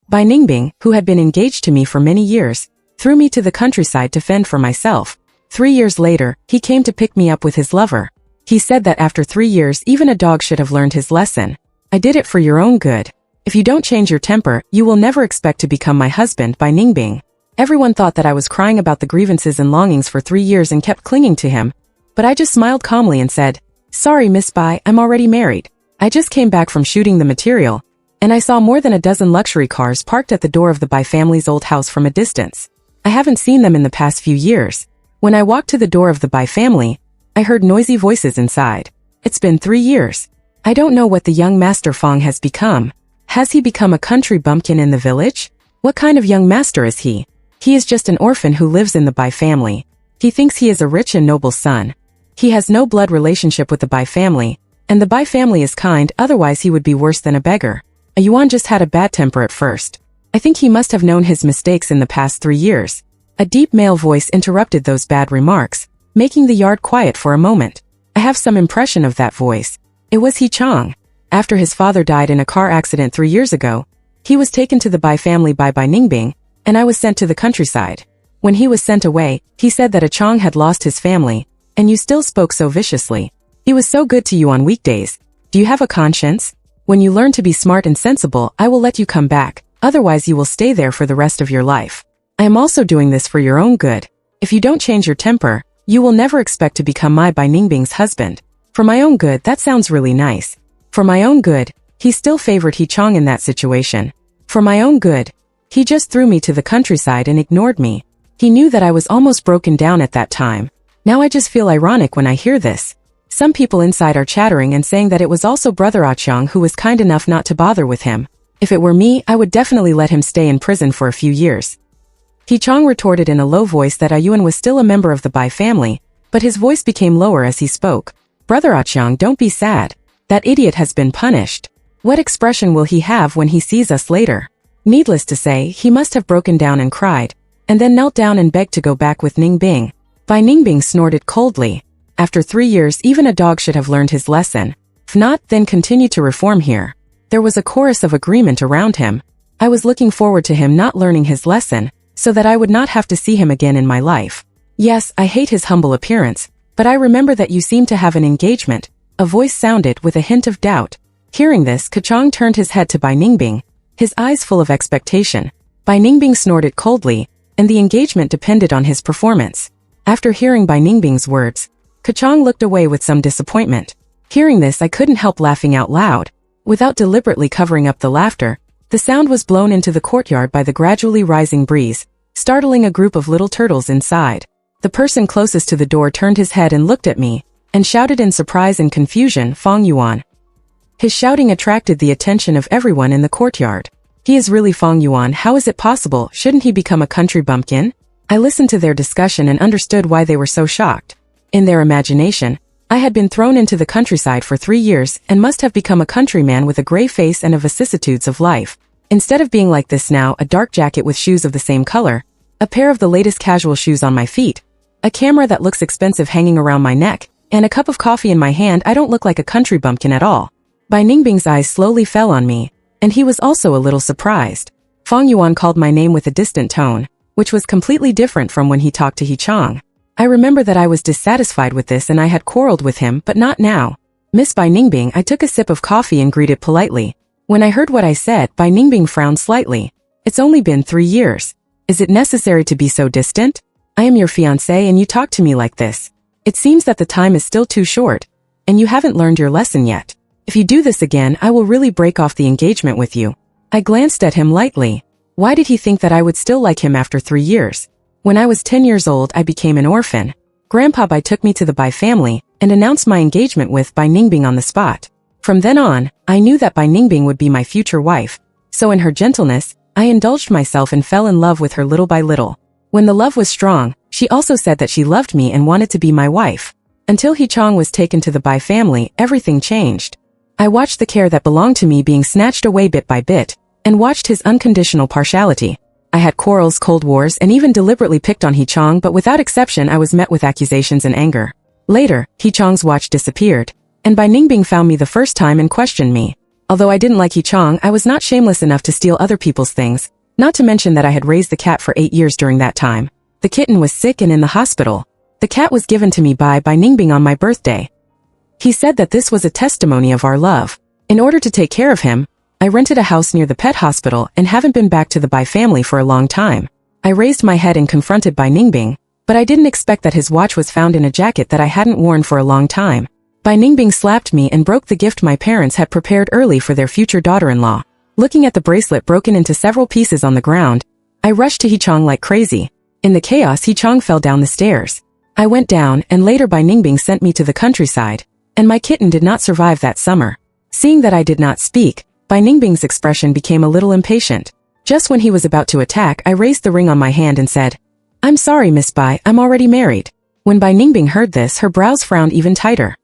Bai Ningbing, who had been engaged to me for many years, threw me to the countryside to fend for myself. 3 years later, he came to pick me up with his lover. He said that after 3 years even a dog should have learned his lesson. I did it for your own good. If you don't change your temper, you will never expect to become my husband, Bai Ningbing. Everyone thought that I was crying about the grievances and longings for 3 years and kept clinging to him. But I just smiled calmly and said, "Sorry, Miss Bai, I'm already married. I just came back from shooting the material, and I saw more than a dozen luxury cars parked at the door of the Bai family's old house from a distance. I haven't seen them in the past few years. When I walked to the door of the Bai family, I heard noisy voices inside. It's been 3 years. I don't know what the young master Fong has become. Has he become a country bumpkin in the village? What kind of young master is he? He is just an orphan who lives in the Bai family. He thinks he is a rich and noble son. He has no blood relationship with the Bai family, and the Bai family is kind, otherwise he would be worse than a beggar. A Yuan just had a bad temper at first. I think he must have known his mistakes in the past 3 years." A deep male voice interrupted those bad remarks, making the yard quiet for a moment. I have some impression of that voice. It was He Chong. After his father died in a car accident 3 years ago, he was taken to the Bai family by Bai Ningbing, and I was sent to the countryside. When he was sent away, he said that a Chong had lost his family, and you still spoke so viciously. He was so good to you on weekdays. Do you have a conscience? When you learn to be smart and sensible, I will let you come back, otherwise you will stay there for the rest of your life. I am also doing this for your own good. If you don't change your temper, you will never expect to become my Bai Ningbing's husband. For my own good, that sounds really nice. For my own good, he still favored He Chong in that situation. For my own good, he just threw me to the countryside and ignored me. He knew that I was almost broken down at that time. Now I just feel ironic when I hear this. Some people inside are chattering and saying that it was also Brother Achong who was kind enough not to bother with him. If it were me, I would definitely let him stay in prison for a few years. He Chong retorted in a low voice that Yuan was still a member of the Bai family, but his voice became lower as he spoke. "Brother Achong, don't be sad. That idiot has been punished. What expression will he have when he sees us later?" Needless to say, he must have broken down and cried, and then knelt down and begged to go back with Ningbing. Bai Ningbing snorted coldly. After 3 years, even a dog should have learned his lesson. If not, then continue to reform here. There was a chorus of agreement around him. I was looking forward to him not learning his lesson, so that I would not have to see him again in my life. Yes, I hate his humble appearance, but I remember that you seem to have an engagement. A voice sounded with a hint of doubt. Hearing this, Kachong turned his head to Bai Ningbing, his eyes full of expectation. Bai Ningbing snorted coldly, and the engagement depended on his performance. After hearing Bai Ningbing's words, Kachong looked away with some disappointment. Hearing this, I couldn't help laughing out loud. Without deliberately covering up the laughter, the sound was blown into the courtyard by the gradually rising breeze, startling a group of little turtles inside. The person closest to the door turned his head and looked at me, and shouted in surprise and confusion, "Fong Yuan." His shouting attracted the attention of everyone in the courtyard. "He is really Fong Yuan, how is it possible? Shouldn't he become a country bumpkin?" I listened to their discussion and understood why they were so shocked. In their imagination, I had been thrown into the countryside for 3 years and must have become a countryman with a gray face and a vicissitudes of life. Instead of being like this now, a dark jacket with shoes of the same color, a pair of the latest casual shoes on my feet, a camera that looks expensive hanging around my neck, and a cup of coffee in my hand, I don't look like a country bumpkin at all. Bai Ningbing's eyes slowly fell on me, and he was also a little surprised. Fong Yuan called my name with a distant tone, which was completely different from when he talked to He Chong. I remember that I was dissatisfied with this and I had quarreled with him, but not now. "Miss Bai Ningbing," I took a sip of coffee and greeted politely. When I heard what I said, Bai Ningbing frowned slightly. "It's only been 3 years. Is it necessary to be so distant? I am your fiancé and you talk to me like this. It seems that the time is still too short, and you haven't learned your lesson yet. If you do this again, I will really break off the engagement with you." I glanced at him lightly. Why did he think that I would still like him after 3 years? When I was 10 years old, I became an orphan. Grandpa Bai took me to the Bai family and announced my engagement with Bai Ningbing on the spot. From then on, I knew that Bai Ningbing would be my future wife, so in her gentleness, I indulged myself and fell in love with her little by little. When the love was strong, she also said that she loved me and wanted to be my wife. Until He Chong was taken to the Bai family, everything changed. I watched the care that belonged to me being snatched away bit by bit, and watched his unconditional partiality. I had quarrels, cold wars, and even deliberately picked on He Chong, but without exception I was met with accusations and anger. Later, He Chong's watch disappeared, and Bai Ningbing found me the first time and questioned me. Although I didn't like Hee-chang, I was not shameless enough to steal other people's things, not to mention that I had raised the cat for 8 years during that time. The kitten was sick and in the hospital. The cat was given to me by Bai Ningbing on my birthday. He said that this was a testimony of our love. In order to take care of him, I rented a house near the pet hospital and haven't been back to the Bai family for a long time. I raised my head and confronted Bai Ningbing, but I didn't expect that his watch was found in a jacket that I hadn't worn for a long time. Bai Ningbing slapped me and broke the gift my parents had prepared early for their future daughter-in-law. Looking at the bracelet broken into several pieces on the ground, I rushed to Hee-chang like crazy. In the chaos, Hee-chang fell down the stairs. I went down, and later Bai Ningbing sent me to the countryside, and my kitten did not survive that summer. Seeing that I did not speak, Bai Ningbing's expression became a little impatient. Just when he was about to attack, I raised the ring on my hand and said, "I'm sorry, Miss Bai, I'm already married." When Bai Ningbing heard this, her brows frowned even tighter.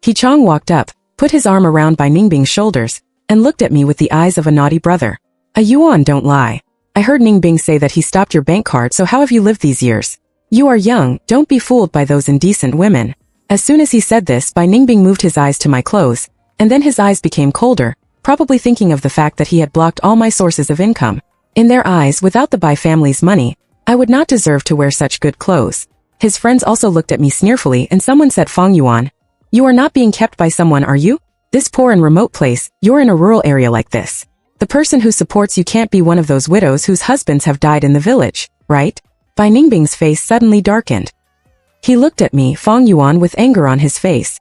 Hee-chang walked up, put his arm around Bai Ningbing's shoulders, and looked at me with the eyes of a naughty brother. "A yuan, don't lie. I heard Ningbing say that he stopped your bank card, so how have you lived these years? You are young, don't be fooled by those indecent women." As soon as he said this, Bai Ningbing moved his eyes to my clothes, and then his eyes became colder, probably thinking of the fact that he had blocked all my sources of income. In their eyes, without the Bai family's money, I would not deserve to wear such good clothes. His friends also looked at me sneerfully, and someone said, "Fong Yuan, you are not being kept by someone, are you? This poor and remote place, you're in a rural area like this. The person who supports you can't be one of those widows whose husbands have died in the village, right?" Bai Ningbing's face suddenly darkened. He looked at me, Fong Yuan, with anger on his face.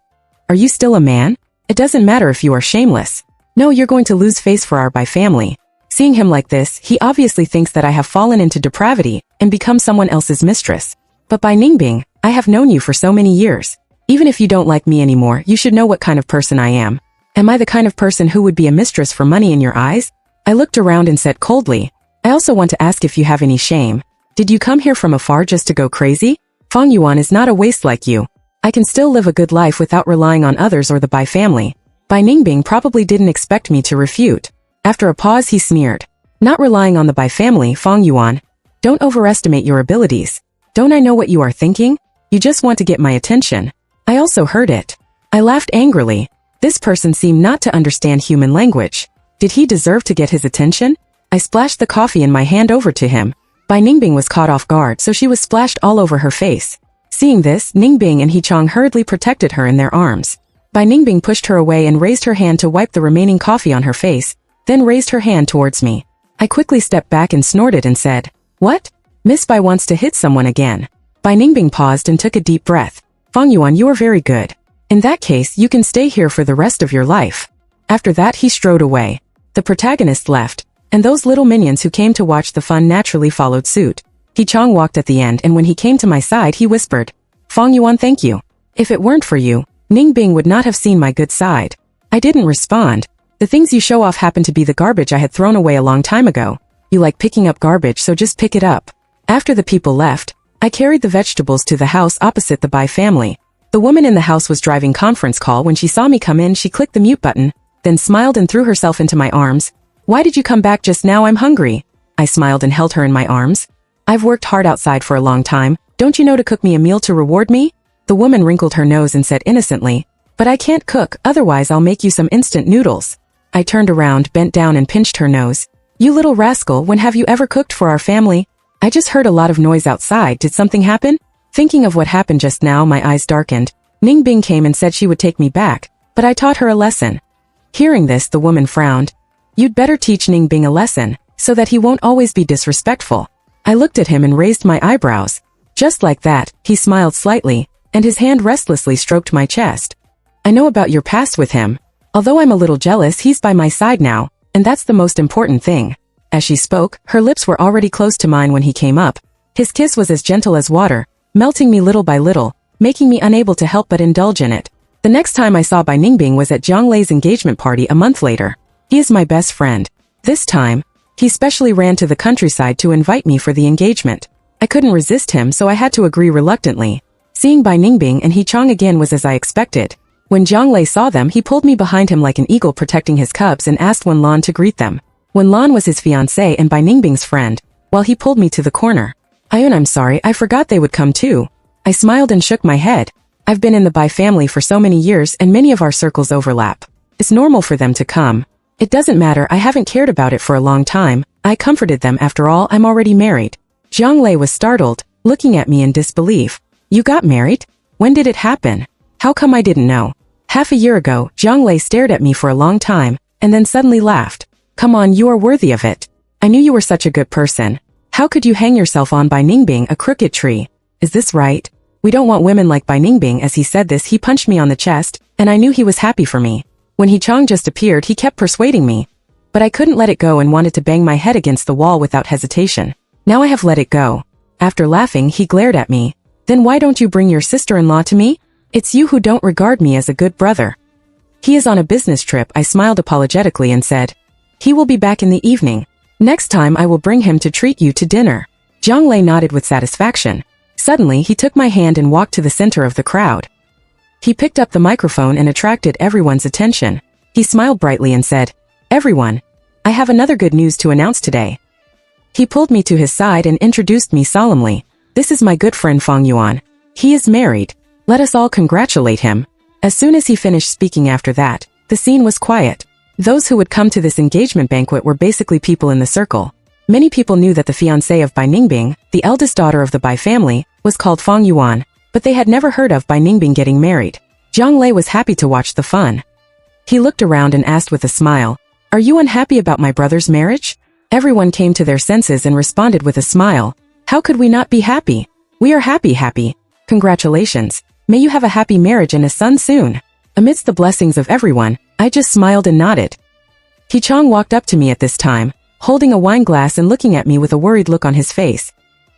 "Are you still a man? It doesn't matter if you are shameless. No, you're going to lose face for our Bai family." Seeing him like this, he obviously thinks that I have fallen into depravity and become someone else's mistress. But Bai Ningbing, I have known you for so many years. Even if you don't like me anymore, you should know what kind of person I am. Am I the kind of person who would be a mistress for money in your eyes? I looked around and said coldly, "I also want to ask if you have any shame. Did you come here from afar just to go crazy? Fong Yuan is not a waste like you. I can still live a good life without relying on others or the Bai family." Bai Ningbing probably didn't expect me to refute. After a pause, he sneered, "Not relying on the Bai family, Fong Yuan. Don't overestimate your abilities. Don't I know what you are thinking? You just want to get my attention." I also heard it. I laughed angrily. This person seemed not to understand human language. Did he deserve to get his attention? I splashed the coffee in my hand over to him. Bai Ningbing was caught off guard, so she was splashed all over her face. Seeing this, Ningbing and Hee-chang hurriedly protected her in their arms. Bai Ningbing pushed her away and raised her hand to wipe the remaining coffee on her face, then raised her hand towards me. I quickly stepped back and snorted and said, "What? Miss Bai wants to hit someone again." Bai Ningbing paused and took a deep breath. "Fong Yuan, you are very good. In that case, you can stay here for the rest of your life." After that, he strode away. The protagonist left, and those little minions who came to watch the fun naturally followed suit. Hee-chang walked at the end, and when he came to my side, he whispered, "Fong Yuan, thank you. If it weren't for you, Ningbing would not have seen my good side." I didn't respond. The things you show off happen to be the garbage I had thrown away a long time ago. You like picking up garbage, so just pick it up. After the people left, I carried the vegetables to the house opposite the Bai family. The woman in the house was driving conference call. When she saw me come in, she clicked the mute button, then smiled and threw herself into my arms. "Why did you come back just now? I'm hungry." I smiled and held her in my arms. "I've worked hard outside for a long time. Don't you know to cook me a meal to reward me?" The woman wrinkled her nose and said innocently, "But I can't cook, otherwise I'll make you some instant noodles." I turned around, bent down and pinched her nose. "You little rascal, when have you ever cooked for our family?" I just heard a lot of noise outside. Did something happen? Thinking of what happened just now, my eyes darkened. Ningbing came and said she would take me back, but I taught her a lesson. Hearing this, the woman frowned. "You'd better teach Ningbing a lesson, so that he won't always be disrespectful." I looked at him and raised my eyebrows. Just like that, he smiled slightly, and his hand restlessly stroked my chest. "I know about your past with him. Although I'm a little jealous, he's by my side now, and that's the most important thing." As she spoke, her lips were already close to mine when he came up. His kiss was as gentle as water, melting me little by little, making me unable to help but indulge in it. The next time I saw Bai Ningbing was at Jiang Lei's engagement party a month later. He is my best friend. This time, he specially ran to the countryside to invite me for the engagement. I couldn't resist him, so I had to agree reluctantly. Seeing Bai Ningbing and Hee-chang again was as I expected. When Jiang Lei saw them, he pulled me behind him like an eagle protecting his cubs and asked Wen Lan to greet them. Wen Lan was his fiancée and Bai Ningbing's friend, while he pulled me to the corner. "I'm sorry, I forgot they would come too." I smiled and shook my head. I've been in the Bai family for so many years and many of our circles overlap. It's normal for them to come. It doesn't matter, I haven't cared about it for a long time. I comforted them, after all, I'm already married. Zhang Lei was startled, looking at me in disbelief. You got married? When did it happen? How come I didn't know? Half a year ago, Zhang Lei stared at me for a long time, and then suddenly laughed. Come on, you are worthy of it. I knew you were such a good person. How could you hang yourself on Bai Ningbing, a crooked tree? Is this right? We don't want women like Bai Ningbing. As he said this, he punched me on the chest, and I knew he was happy for me. When He Chong just appeared, he kept persuading me. But I couldn't let it go and wanted to bang my head against the wall without hesitation. Now I have let it go. After laughing, he glared at me. Then why don't you bring your sister-in-law to me? It's you who don't regard me as a good brother. He is on a business trip. I smiled apologetically and said, he will be back in the evening. Next time I will bring him to treat you to dinner. Zhang Lei nodded with satisfaction. Suddenly he took my hand and walked to the center of the crowd. He picked up the microphone and attracted everyone's attention. He smiled brightly and said, everyone, I have another good news to announce today. He pulled me to his side and introduced me solemnly. This is my good friend Feng Yuan. He is married. Let us all congratulate him. As soon as he finished speaking after that, the scene was quiet. Those who would come to this engagement banquet were basically people in the circle. Many people knew that the fiancée of Bai Ningbing, the eldest daughter of the Bai family, was called Feng Yuan, but they had never heard of Bai Ningbing getting married. Zhang Lei was happy to watch the fun. He looked around and asked with a smile, are you unhappy about my brother's marriage? Everyone came to their senses and responded with a smile. How could we not be happy? We are happy. Congratulations. May you have a happy marriage and a son soon. Amidst the blessings of everyone, I just smiled and nodded. He Chong walked up to me at this time, holding a wine glass and looking at me with a worried look on his face.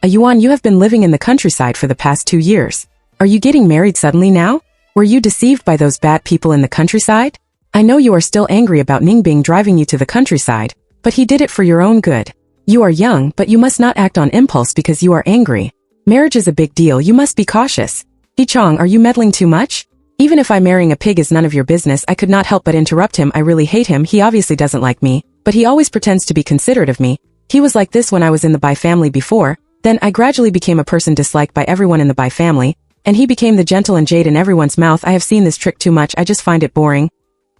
Yuan, you have been living in the countryside for the past 2 years. Are you getting married suddenly now? Were you deceived by those bad people in the countryside? I know you are still angry about Ningbing driving you to the countryside, but he did it for your own good. You are young, but you must not act on impulse because you are angry. Marriage is a big deal, you must be cautious. He Chong, are you meddling too much? Even if I'm marrying a pig is none of your business. I could not help but interrupt him. I really hate him. He obviously doesn't like me, but he always pretends to be considerate of me. He was like this when I was in the Bai family before. Then I gradually became a person disliked by everyone in the Bai family, and he became the gentle and jade in everyone's mouth. I have seen this trick too much. I just find it boring.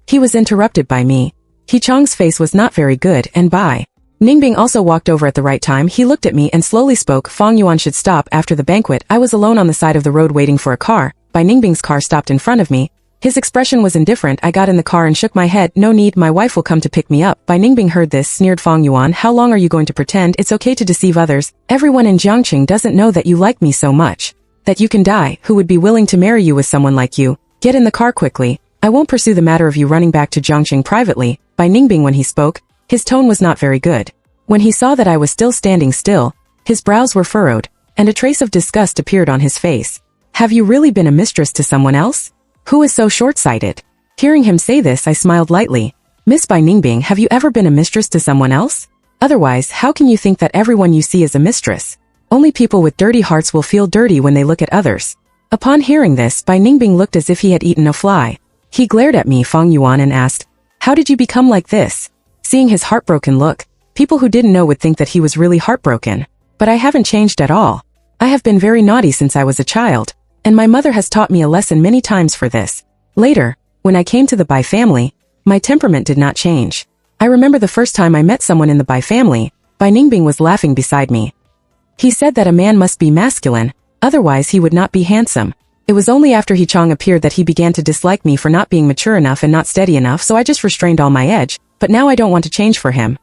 He was interrupted by me. He Chong's face was not very good, and Bai Ningbing also walked over at the right time. He looked at me and slowly spoke. Feng Yuan should stop. After the banquet, I was alone on the side of the road waiting for a car. Bai Ningbing's car stopped in front of me. His expression was indifferent. I got in the car and shook my head. No need, my wife will come to pick me up. Bai Ningbing heard this, sneered. Feng Yuan, how long are you going to pretend? It's okay to deceive others. Everyone in Jiangqing doesn't know that you like me so much. That you can die. Who would be willing to marry you with someone like you? Get in the car quickly. I won't pursue the matter of you running back to Jiangqing privately. Bai Ningbing, when he spoke, his tone was not very good. When he saw that I was still standing still, his brows were furrowed, and a trace of disgust appeared on his face. Have you really been a mistress to someone else? Who is so short-sighted? Hearing him say this, I smiled lightly. Miss Bai Ningbing, have you ever been a mistress to someone else? Otherwise, how can you think that everyone you see is a mistress? Only people with dirty hearts will feel dirty when they look at others. Upon hearing this, Bai Ningbing looked as if he had eaten a fly. He glared at me, Feng Yuan, and asked, how did you become like this? Seeing his heartbroken look, people who didn't know would think that he was really heartbroken. But I haven't changed at all. I have been very naughty since I was a child, and my mother has taught me a lesson many times for this. Later, when I came to the Bai family, my temperament did not change. I remember the first time I met someone in the Bai family, Bai Ningbing was laughing beside me. He said that a man must be masculine, otherwise he would not be handsome. It was only after He Chong appeared that he began to dislike me for not being mature enough and not steady enough, so I just restrained all my edge, but now I don't want to change for him.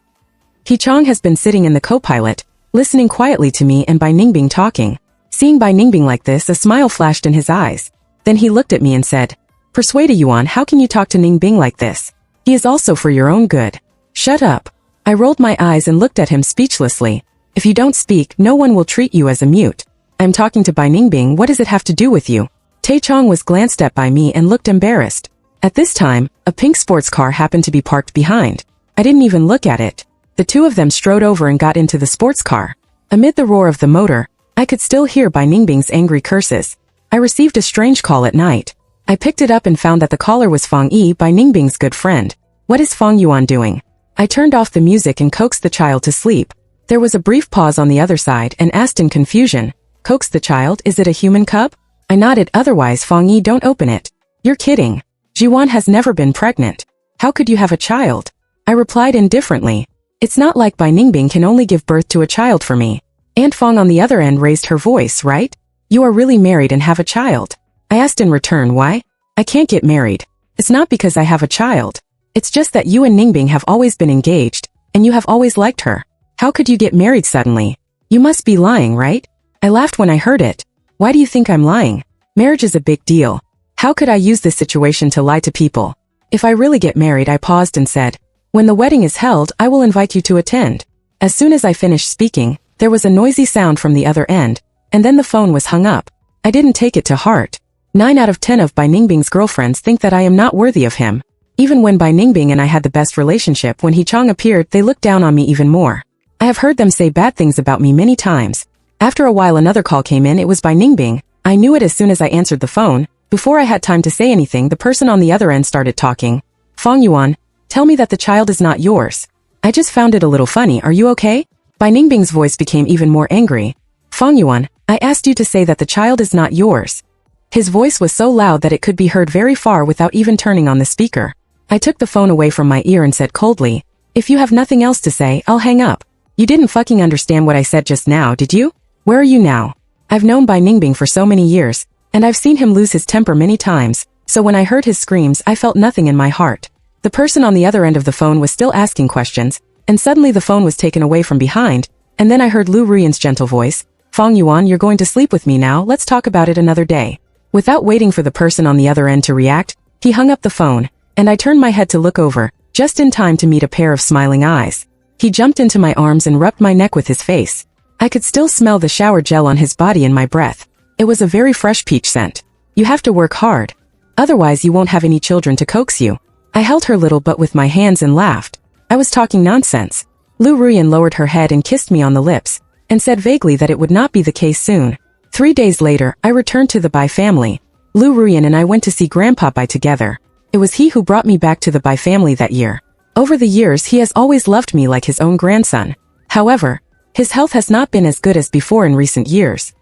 He Chong has been sitting in the co-pilot, listening quietly to me and Bai Ningbing talking. Seeing Bai Ningbing like this, a smile flashed in his eyes. Then he looked at me and said, Persuade Yuan, how can you talk to Ningbing like this? He is also for your own good. Shut up. I rolled my eyes and looked at him speechlessly. If you don't speak, no one will treat you as a mute. I'm talking to Bai Ningbing, what does it have to do with you? Tai Chong was glanced at by me and looked embarrassed. At this time, a pink sports car happened to be parked behind. I didn't even look at it. The two of them strode over and got into the sports car. Amid the roar of the motor, I could still hear Bai Ningbing's angry curses. I received a strange call at night. I picked it up and found that the caller was Feng Yi, Bai Ningbing's good friend. What is Feng Yuan doing? I turned off the music and coaxed the child to sleep. There was a brief pause on the other side and asked in confusion, Coax the child, is it a human cub? I nodded, otherwise Feng Yi, don't open it. You're kidding. Jiwan has never been pregnant. How could you have a child? I replied indifferently. It's not like Bai Ningbing can only give birth to a child for me. Aunt Fong on the other end raised her voice, right? You are really married and have a child. I asked in return why? I can't get married. It's not because I have a child. It's just that you and Ningbing have always been engaged, and you have always liked her. How could you get married suddenly? You must be lying, right? I laughed when I heard it. Why do you think I'm lying? Marriage is a big deal. How could I use this situation to lie to people? If I really get married, I paused and said, when the wedding is held, I will invite you to attend. As soon as I finished speaking, there was a noisy sound from the other end, and then the phone was hung up. I didn't take it to heart. 9 out of 10 of Bai Ningbing's girlfriends think that I am not worthy of him. Even when Bai Ningbing and I had the best relationship, when He Chong appeared, they looked down on me even more. I have heard them say bad things about me many times. After a while another call came in. It was Bai Ningbing. I knew it as soon as I answered the phone. Before I had time to say anything, the person on the other end started talking. Fong Yuan, tell me that the child is not yours. I just found it a little funny. Are you okay? Bai Ningbing's voice became even more angry. Fong Yuan, I asked you to say that the child is not yours. His voice was so loud that it could be heard very far without even turning on the speaker. I took the phone away from my ear and said coldly, if you have nothing else to say, I'll hang up. You didn't fucking understand what I said just now, did you? Where are you now? I've known Bai Ningbing for so many years, and I've seen him lose his temper many times, so when I heard his screams, I felt nothing in my heart. The person on the other end of the phone was still asking questions, and suddenly the phone was taken away from behind, and then I heard Lu Ruyan's gentle voice, Fong Yuan, you're going to sleep with me now, let's talk about it another day. Without waiting for the person on the other end to react, he hung up the phone, and I turned my head to look over, just in time to meet a pair of smiling eyes. He jumped into my arms and rubbed my neck with his face. I could still smell the shower gel on his body and my breath. It was a very fresh peach scent. You have to work hard. Otherwise you won't have any children to coax you. I held her little butt with my hands and laughed. I was talking nonsense. Lu Ruyan lowered her head and kissed me on the lips, and said vaguely that it would not be the case soon. 3 days later, I returned to the Bai family. Lu Ruyan and I went to see Grandpa Bai together. It was he who brought me back to the Bai family that year. Over the years he has always loved me like his own grandson. However, his health has not been as good as before in recent years.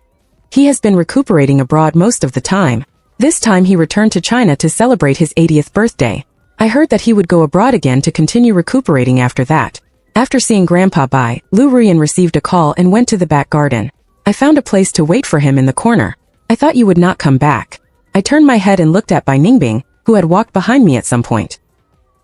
He has been recuperating abroad most of the time. This time he returned to China to celebrate his 80th birthday. I heard that he would go abroad again to continue recuperating after that. After seeing Grandpa Bai, Lu Ruyan received a call and went to the back garden. I found a place to wait for him in the corner. I thought you would not come back. I turned my head and looked at Bai Ningbing, who had walked behind me at some point.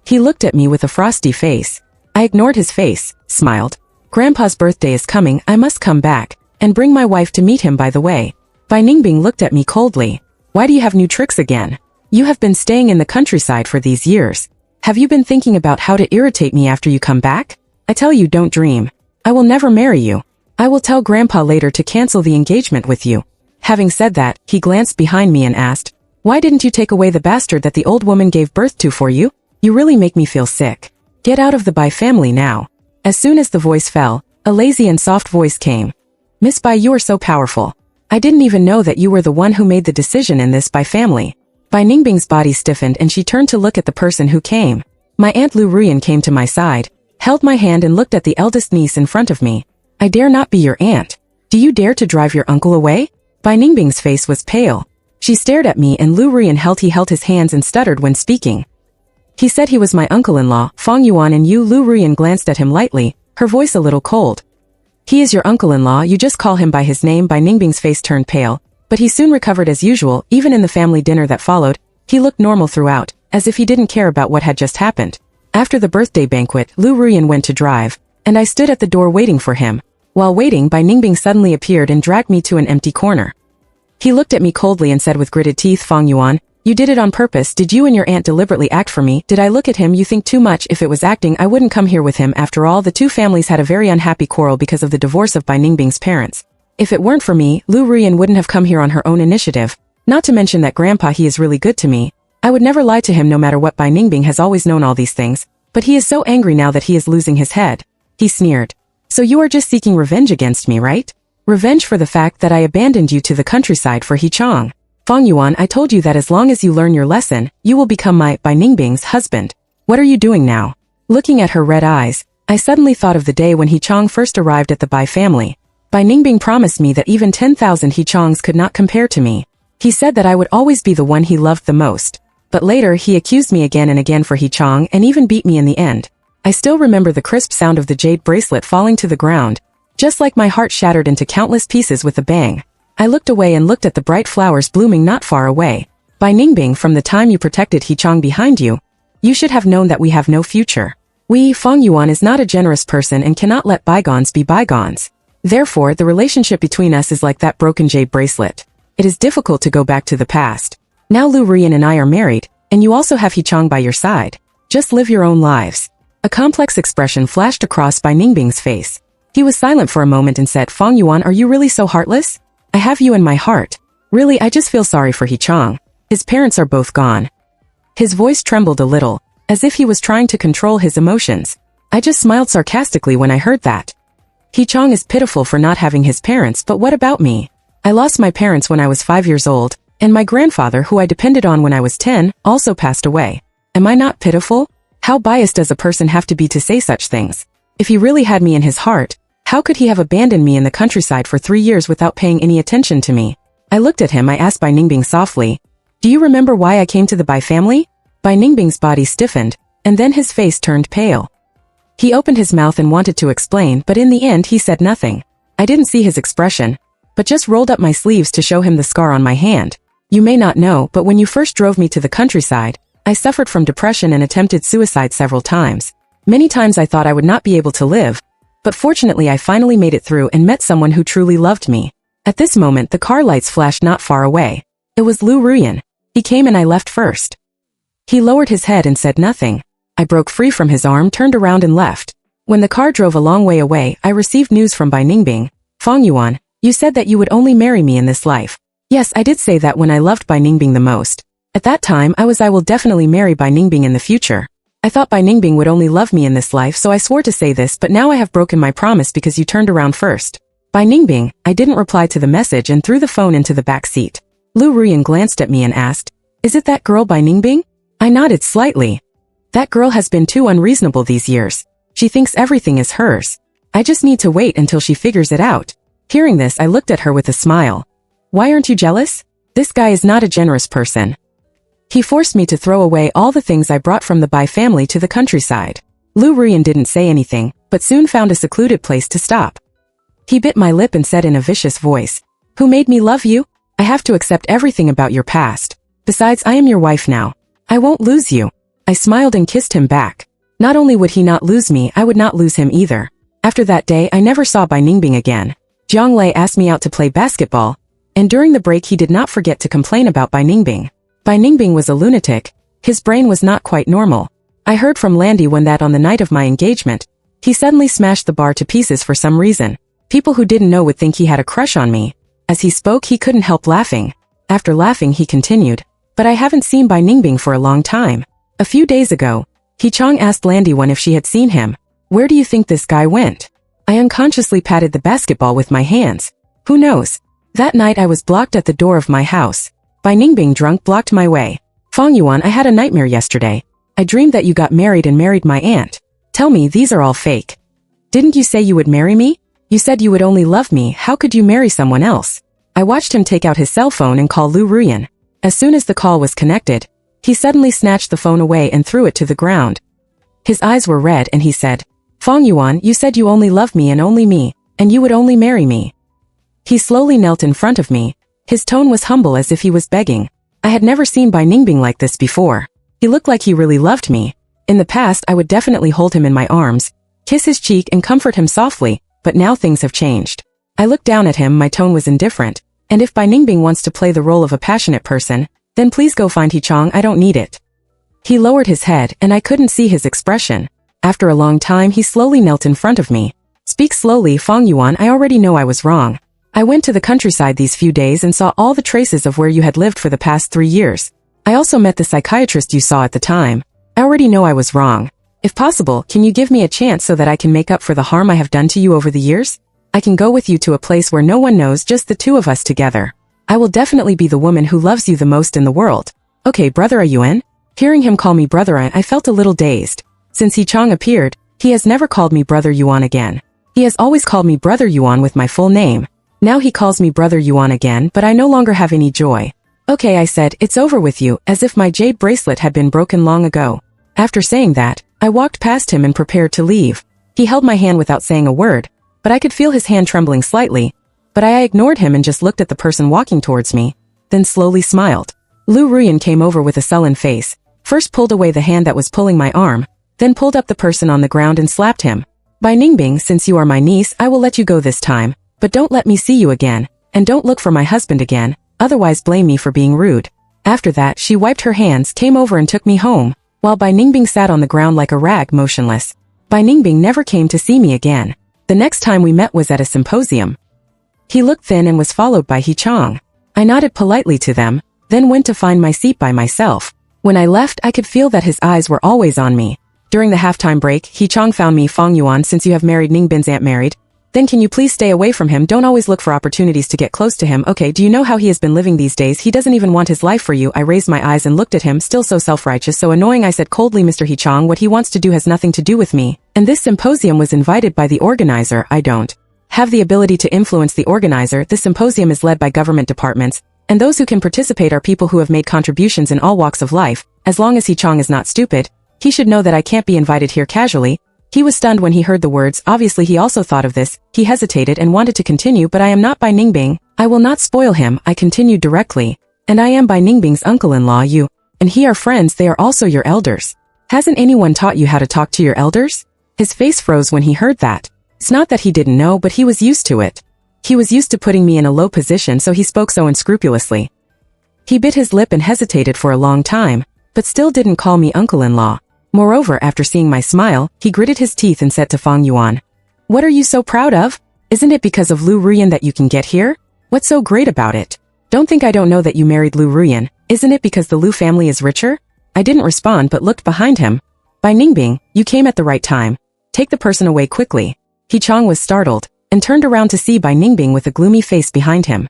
He looked at me with a frosty face. I ignored his face, smiled. Grandpa's birthday is coming, I must come back, and bring my wife to meet him by the way. Bai Ningbing looked at me coldly. Why do you have new tricks again? You have been staying in the countryside for these years. Have you been thinking about how to irritate me after you come back? I tell you, don't dream. I will never marry you. I will tell Grandpa later to cancel the engagement with you. Having said that, he glanced behind me and asked, why didn't you take away the bastard that the old woman gave birth to for you? You really make me feel sick. Get out of the Bai family now. As soon as the voice fell, a lazy and soft voice came. Miss Bai, you are so powerful. I didn't even know that you were the one who made the decision in this Bai family. Bai Ningbing's body stiffened and she turned to look at the person who came. My Aunt Lu Ruyan came to my side, held my hand and looked at the eldest niece in front of me. I dare not be your aunt. Do you dare to drive your uncle away? Bai Ningbing's face was pale. She stared at me and Lu Ruyan held his hands and stuttered when speaking. He said he was my uncle-in-law, Fong Yuan, and you. Lu Ruyan glanced at him lightly, her voice a little cold. He is your uncle-in-law, you just call him by his name. Bai Ningbing's face turned pale, but he soon recovered as usual. Even in the family dinner that followed, he looked normal throughout, as if he didn't care about what had just happened. After the birthday banquet, Lu Ruyan went to drive, and I stood at the door waiting for him. While waiting, Bai Ningbing suddenly appeared and dragged me to an empty corner. He looked at me coldly and said with gritted teeth, Fong Yuan, you did it on purpose. Did you and your aunt deliberately act for me? Did I look at him? You think too much. If it was acting, I wouldn't come here with him. After all, the two families had a very unhappy quarrel because of the divorce of Bai Ningbing's parents. If it weren't for me, Lu Ruyan wouldn't have come here on her own initiative. Not to mention that Grandpa, he is really good to me. I would never lie to him no matter what. Bai Ningbing has always known all these things, but he is so angry now that he is losing his head. He sneered. So you are just seeking revenge against me, right? Revenge for the fact that I abandoned you to the countryside for He Chong. Fong Yuan, I told you that as long as you learn your lesson, you will become my Bai Ningbing's husband. What are you doing now? Looking at her red eyes, I suddenly thought of the day when He Chong first arrived at the Bai family. Bai Ningbing promised me that even 10,000 He Chongs could not compare to me. He said that I would always be the one he loved the most. But later he accused me again and again for He Chong and even beat me in the end. I still remember the crisp sound of the jade bracelet falling to the ground, just like my heart shattered into countless pieces with a bang. I looked away and looked at the bright flowers blooming not far away. Bai Ningbing, from the time you protected Hechang behind you, you should have known that we have no future. Feng Yuan is not a generous person and cannot let bygones be bygones. Therefore, the relationship between us is like that broken jade bracelet. It is difficult to go back to the past. Now Lu Ruyan and I are married, and you also have Hechang by your side. Just live your own lives. A complex expression flashed across Bai Ningbing's face. He was silent for a moment and said, Feng Yuan, are you really so heartless? I have you in my heart. Really, I just feel sorry for Hechang. His parents are both gone. His voice trembled a little, as if he was trying to control his emotions. I just smiled sarcastically when I heard that. Hechang is pitiful for not having his parents, but what about me? I lost my parents when I was 5 years old, and my grandfather, who I depended on when I was 10, also passed away. Am I not pitiful? How biased does a person have to be to say such things? If he really had me in his heart, how could he have abandoned me in the countryside for 3 years without paying any attention to me? I looked at him. I asked Bai Ningbing softly, do you remember why I came to the Bai family? Bai Ningbing's body stiffened, and then his face turned pale. He opened his mouth and wanted to explain, but in the end he said nothing. I didn't see his expression, but just rolled up my sleeves to show him the scar on my hand. You may not know, but when you first drove me to the countryside, I suffered from depression and attempted suicide several times. Many times I thought I would not be able to live, but fortunately I finally made it through and met someone who truly loved me. At this moment the car lights flashed not far away. It was Lu Ruyan. He came and I left first. He lowered his head and said nothing. I broke free from his arm, turned around and left. When the car drove a long way away, I received news from Bai Ningbing. Feng Yuan, you said that you would only marry me in this life. Yes, I did say that when I loved Bai Ningbing the most. At that time I will definitely marry Bai Ningbing in the future. I thought Bai Ningbing would only love me in this life, so I swore to say this, but now I have broken my promise because you turned around first. Bai Ningbing, I didn't reply to the message and threw the phone into the back seat. Lu Ruyan glanced at me and asked, is it that girl Bai Ningbing? I nodded slightly. That girl has been too unreasonable these years. She thinks everything is hers. I just need to wait until she figures it out. Hearing this, I looked at her with a smile. Why aren't you jealous? This guy is not a generous person. He forced me to throw away all the things I brought from the Bai family to the countryside. Lu Ruyan didn't say anything, but soon found a secluded place to stop. He bit my lip and said in a vicious voice, who made me love you? I have to accept everything about your past. Besides, I am your wife now. I won't lose you. I smiled and kissed him back. Not only would he not lose me, I would not lose him either. After that day, I never saw Bai Ningbing again. Jiang Lei asked me out to play basketball, and during the break he did not forget to complain about Bai Ningbing. Bai Ningbing was a lunatic. His brain was not quite normal. I heard from Landy when that on the night of my engagement, he suddenly smashed the bar to pieces for some reason. People who didn't know would think he had a crush on me. As he spoke, he couldn't help laughing. After laughing, he continued, but I haven't seen Bai Ningbing for a long time. A few days ago, Hechang asked Landy if she had seen him. Where do you think this guy went? I unconsciously patted the basketball with my hands. Who knows? That night I was blocked at the door of my house. Bai Ningbing drunk blocked my way. Feng Yuan, I had a nightmare yesterday. I dreamed that you got married and married my aunt. Tell me, these are all fake. Didn't you say you would marry me? You said you would only love me. How could you marry someone else? I watched him take out his cell phone and call Lu Ruyan. As soon as the call was connected, he suddenly snatched the phone away and threw it to the ground. His eyes were red and he said, Feng Yuan, you said you only love me, and you would only marry me. He slowly knelt in front of me. His tone was humble as if he was begging. I had never seen Bai Ningbing like this before. He looked like he really loved me. In the past, I would definitely hold him in my arms, kiss his cheek and comfort him softly, but now things have changed. I looked down at him. My tone was indifferent. And if Bai Ningbing wants to play the role of a passionate person, then please go find Hechang. I don't need it. He lowered his head and I couldn't see his expression. After a long time, he slowly knelt in front of me. Speak slowly, Feng Yuan. I already know I was wrong. I went to the countryside these few days and saw all the traces of where you had lived for the past 3 years. I also met the psychiatrist you saw at the time. I already know I was wrong. If possible, can you give me a chance so that I can make up for the harm I have done to you over the years? I can go with you to a place where no one knows, just the two of us together. I will definitely be the woman who loves you the most in the world. Okay, brother, are you in? Hearing him call me brother, I felt a little dazed. Since Hechang appeared, he has never called me brother Yuan again. He has always called me brother Yuan with my full name. Now he calls me brother Yuan again, but I no longer have any joy. Okay, I said, it's over with you, as if my jade bracelet had been broken long ago. After saying that, I walked past him and prepared to leave. He held my hand without saying a word, but I could feel his hand trembling slightly. But I ignored him and just looked at the person walking towards me, then slowly smiled. Lu Ruyan came over with a sullen face, first pulled away the hand that was pulling my arm, then pulled up the person on the ground and slapped him. Bai Ningbing, since you are my niece, I will let you go this time, but don't let me see you again, and don't look for my husband again, otherwise blame me for being rude. After that, she wiped her hands, came over and took me home, while Bai Ningbing sat on the ground like a rag, motionless. Bai Ningbing never came to see me again. The next time we met was at a symposium. He looked thin and was followed by He Chong. I nodded politely to them, then went to find my seat by myself. When I left, I could feel that his eyes were always on me. During the halftime break, He Chong found me. Fong Yuan, since you have married Ningbing's aunt married, then can you please stay away from him? Don't always look for opportunities to get close to him. Okay, do you know how he has been living these days? He doesn't even want his life for you. I raised my eyes and looked at him, still so self-righteous, so annoying. I said coldly, Mr. He Chong, what he wants to do has nothing to do with me. And this symposium was invited by the organizer. I don't have the ability to influence the organizer. This symposium is led by government departments, and those who can participate are people who have made contributions in all walks of life. As long as He Chong is not stupid, he should know that I can't be invited here casually. He was stunned when he heard the words. Obviously he also thought of this. He hesitated and wanted to continue, but I am not Bai Ningbing. I will not spoil him, I continued directly. And I am Bai Ningbing's uncle-in-law. You and he are friends. They are also your elders. Hasn't anyone taught you how to talk to your elders? His face froze when he heard that. It's not that he didn't know, but he was used to it. He was used to putting me in a low position, so he spoke so unscrupulously. He bit his lip and hesitated for a long time, but still didn't call me uncle-in-law. Moreover, after seeing my smile, he gritted his teeth and said to Fong Yuan, "What are you so proud of? Isn't it because of Lu Ruyan that you can get here? What's so great about it? Don't think I don't know that you married Lu Ruyan. Isn't it because the Lu family is richer?" I didn't respond but looked behind him. "Bai Ningbing, you came at the right time. Take the person away quickly." He Chong was startled, and turned around to see Bai Ningbing with a gloomy face behind him.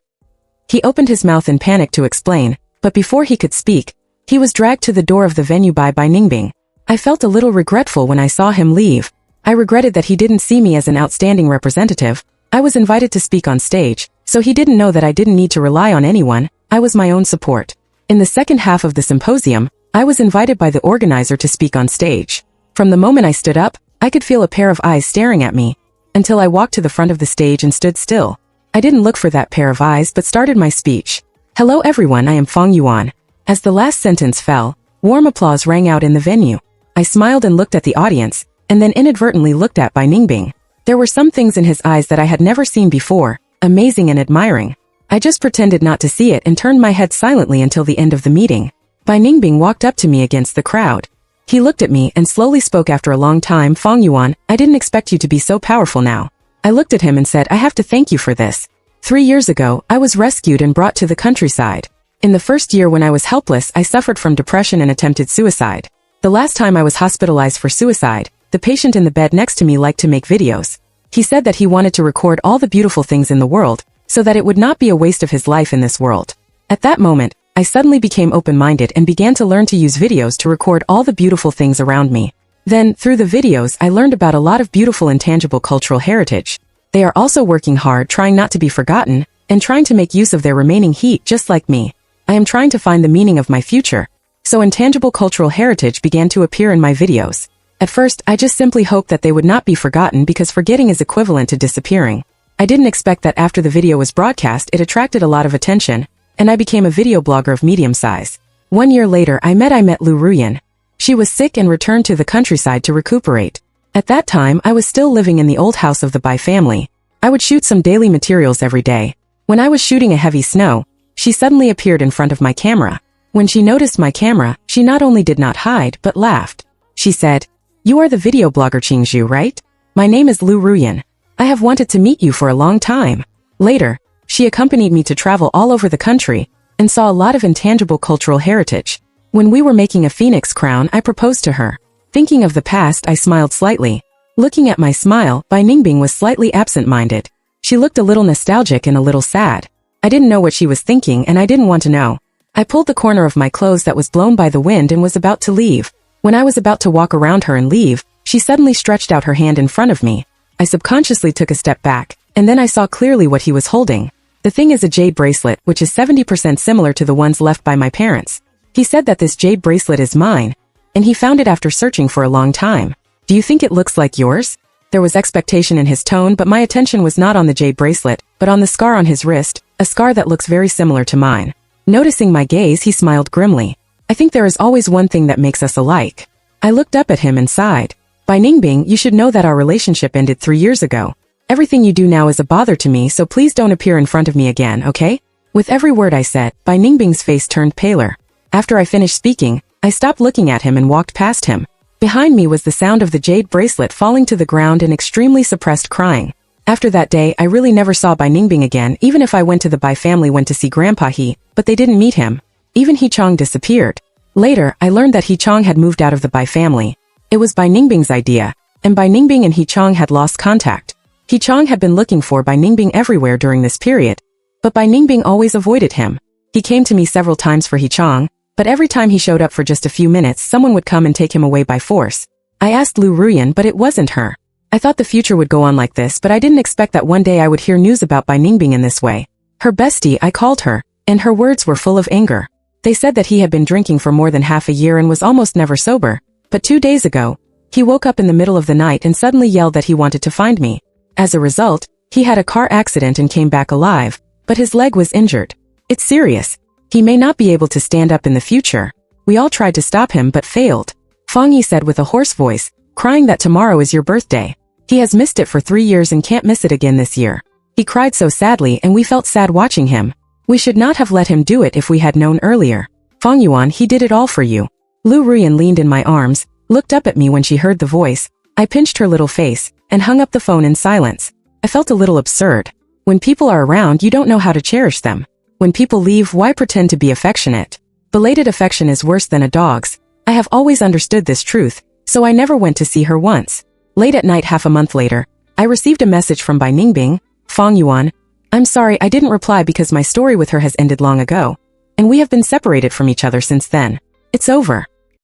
He opened his mouth in panic to explain, but before he could speak, he was dragged to the door of the venue by Bai Ningbing. I felt a little regretful when I saw him leave. I regretted that he didn't see me as an outstanding representative. I was invited to speak on stage, so he didn't know that I didn't need to rely on anyone. I was my own support. In the second half of the symposium, I was invited by the organizer to speak on stage. From the moment I stood up, I could feel a pair of eyes staring at me, until I walked to the front of the stage and stood still. I didn't look for that pair of eyes but started my speech. "Hello everyone, I am Fong Yuan." As the last sentence fell, warm applause rang out in the venue. I smiled and looked at the audience, and then inadvertently looked at Bai Ningbing. There were some things in his eyes that I had never seen before, amazing and admiring. I just pretended not to see it and turned my head silently until the end of the meeting. Bai Ningbing walked up to me against the crowd. He looked at me and slowly spoke after a long time. "Fong Yuan, I didn't expect you to be so powerful now." I looked at him and said, "I have to thank you for this. 3 years ago, I was rescued and brought to the countryside. In the first year when I was helpless, I suffered from depression and attempted suicide. The last time I was hospitalized for suicide, the patient in the bed next to me liked to make videos. He said that he wanted to record all the beautiful things in the world, so that it would not be a waste of his life in this world. At that moment, I suddenly became open-minded and began to learn to use videos to record all the beautiful things around me. Then, through the videos, I learned about a lot of beautiful intangible cultural heritage. They are also working hard, trying not to be forgotten, and trying to make use of their remaining heat just like me. I am trying to find the meaning of my future. So intangible cultural heritage began to appear in my videos. At first, I just simply hoped that they would not be forgotten because forgetting is equivalent to disappearing. I didn't expect that after the video was broadcast, it attracted a lot of attention, and I became a video blogger of medium size. 1 year later, I met Lu Ruyan. She was sick and returned to the countryside to recuperate. At that time, I was still living in the old house of the Bai family. I would shoot some daily materials every day. When I was shooting a heavy snow, she suddenly appeared in front of my camera. When she noticed my camera, she not only did not hide, but laughed. She said, "You are the video blogger Qingzhu, right? My name is Lu Ruyan. I have wanted to meet you for a long time." Later, she accompanied me to travel all over the country, and saw a lot of intangible cultural heritage. When we were making a phoenix crown, I proposed to her. Thinking of the past, I smiled slightly. Looking at my smile, Bai Ningbing was slightly absent-minded. She looked a little nostalgic and a little sad. I didn't know what she was thinking and I didn't want to know. I pulled the corner of my clothes that was blown by the wind and was about to leave. When I was about to walk around her and leave, she suddenly stretched out her hand in front of me. I subconsciously took a step back, and then I saw clearly what he was holding. The thing is a jade bracelet, which is 70% similar to the ones left by my parents. He said that this jade bracelet is mine. and he found it after searching for a long time. Do you think it looks like yours? There was expectation in his tone, but my attention was not on the jade bracelet, but on the scar on his wrist, a scar that looks very similar to mine. Noticing my gaze, he smiled grimly. I think there is always one thing that makes us alike. I looked up at him and sighed. Bai Ningbing, you should know that our relationship ended 3 years ago. Everything you do now is a bother to me, so please don't appear in front of me again, okay? With every word I said, Bai Ningbing's face turned paler. After I finished speaking, I stopped looking at him and walked past him. Behind me was the sound of the jade bracelet falling to the ground and extremely suppressed crying. After that day, I really never saw Bai Ningbing again, even if I went to the Bai family went to see Grandpa He, but they didn't meet him. Even He Chong disappeared. Later, I learned that He Chong had moved out of the Bai family. It was Bai Ningbing's idea, and Bai Ningbing and He Chong had lost contact. He Chong had been looking for Bai Ningbing everywhere during this period, but Bai Ningbing always avoided him. He came to me several times for He Chong, but every time he showed up for just a few minutes, someone would come and take him away by force. I asked Lu Ruyan, but it wasn't her. I thought the future would go on like this, but I didn't expect that one day I would hear news about Bai Ningbing in this way. Her bestie, I called her, and her words were full of anger. They said that he had been drinking for more than half a year and was almost never sober, but 2 days ago, he woke up in the middle of the night and suddenly yelled that he wanted to find me. As a result, he had a car accident and came back alive, but his leg was injured. It's serious. He may not be able to stand up in the future. We all tried to stop him but failed. Feng Yi said with a hoarse voice, crying that tomorrow is your birthday. He has missed it for 3 years and can't miss it again this year. He cried so sadly and we felt sad watching him. We should not have let him do it if we had known earlier. Feng Yuan, he did it all for you. Lu Ruyan leaned in my arms, looked up at me when she heard the voice. I pinched her little face, and hung up the phone in silence. I felt a little absurd. When people are around, you don't know how to cherish them. When people leave, why pretend to be affectionate? Belated affection is worse than a dog's. I have always understood this truth, so I never went to see her once. Late at night, half a month later, I received a message from Bai Ningbing. Feng Yuan, I'm sorry I didn't reply because my story with her has ended long ago, and we have been separated from each other since then. It's over.